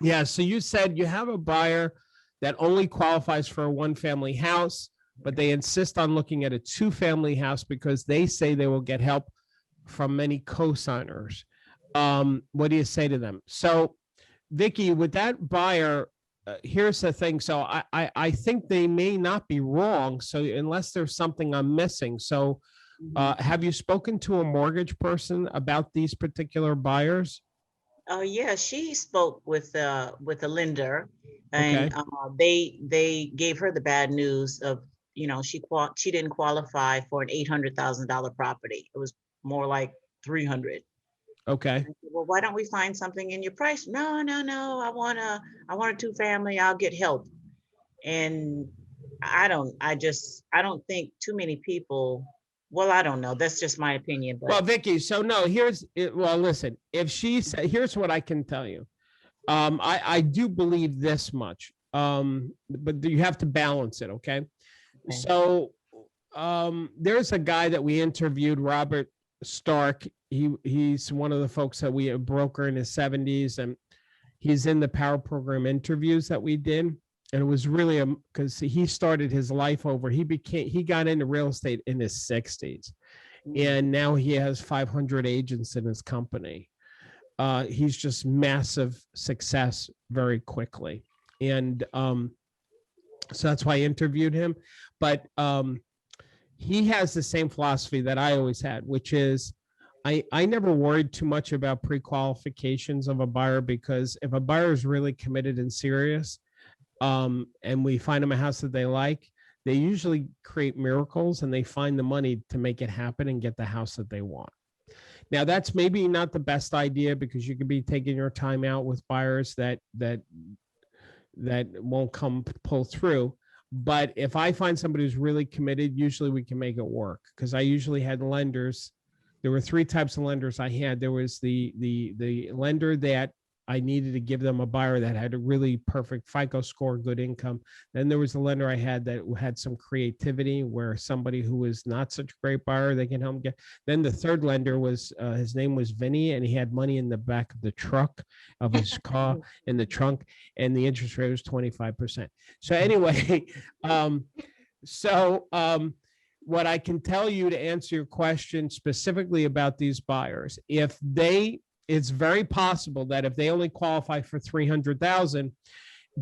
Yeah. So you said you have a buyer that only qualifies for a one-family house, but they insist on looking at a two-family house because they say they will get help from many co-signers. What do you say to them? So, Vicky, with that buyer, here's the thing. So I think they may not be wrong. So unless there's something I'm missing. So have you spoken to a mortgage person about these particular buyers? Oh yeah, she spoke with a lender, and Okay. they gave her the bad news of, she didn't qualify for an $800,000 property. It was more like 300. Okay. Well, why don't we find something in your price? No, no, no. I want a two family. I'll get help. And I don't think too many people. Well, I don't know. That's just my opinion, but Well, Vicky, so no, here's it. Well, listen, if she said, here's what I can tell you. I do believe this much. But you have to balance it, okay? okay. So there's a guy that we interviewed, Robert Stark. He's one of the folks that we a broker in his 70s, and he's in the power program interviews that we did. And it was really because he started his life over. He got into real estate in his 60s, Mm. and now he has 500 agents in his company. He's just massive success very quickly. And so that's why I interviewed him. But he has the same philosophy that I always had, which is I never worried too much about pre-qualifications of a buyer, because if a buyer is really committed and serious, and we find them a house that they like, they usually create miracles and they find the money to make it happen and get the house that they want. Now, that's maybe not the best idea, because you could be taking your time out with buyers that won't come pull through. But if I find somebody who's really committed, usually we can make it work, because I usually had lenders. There were three types of lenders I had. There was the lender that I needed to give them a buyer that had a really perfect FICO score, good income. Then there was a lender I had that had some creativity, where somebody who was not such a great buyer, they can help them get. Then the third lender was his name was Vinny, and he had money in the back of the truck of his car in the trunk, and the interest rate was 25%. So anyway, um, so what I can tell you to answer your question specifically about these buyers, if they it's very possible that if they only qualify for 300,000,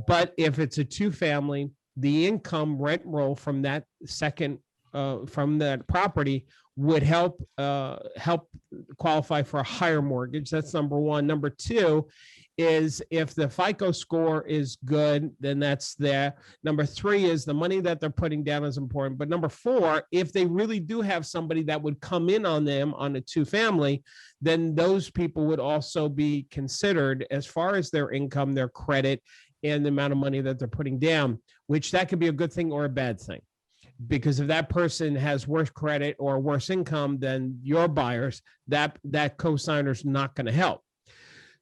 but if it's a two family, the income rent roll from that second from that property would help qualify for a higher mortgage. That's number one. Number two is if the FICO score is good, then that's there. Number three is the money that they're putting down is important. But number four, if they really do have somebody that would come in on them on a two family, then those people would also be considered as far as their income, their credit, and the amount of money that they're putting down, which that could be a good thing or a bad thing. Because if that person has worse credit or worse income than your buyers, that co-signer is not going to help.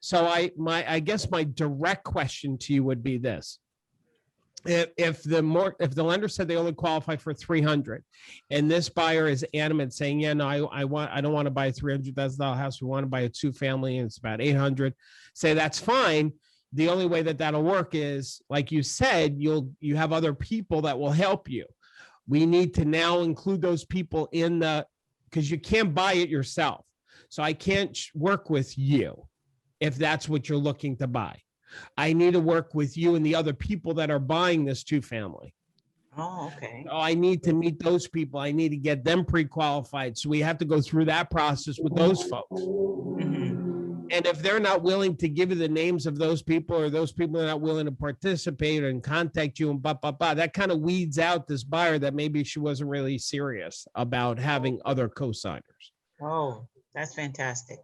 So I guess my direct question to you would be this: if the lender said they only qualify for 300, and this buyer is adamant saying, yeah, no, I don't want to buy a $300,000 house, we want to buy a two family and it's about 800, say that's fine. The only way that that'll work is, like you said, you have other people that will help you. We need to now include those people in because you can't buy it yourself. So I can't work with you if that's what you're looking to buy. I need to work with you and the other people that are buying this two family. Oh, okay. So I need to meet those people. I need to get them pre-qualified. So we have to go through that process with those folks. Mm-hmm. And if they're not willing to give you the names of those people, or those people are not willing to participate and contact you and that kind of weeds out this buyer that maybe she wasn't really serious about having other co-signers. Oh, that's fantastic.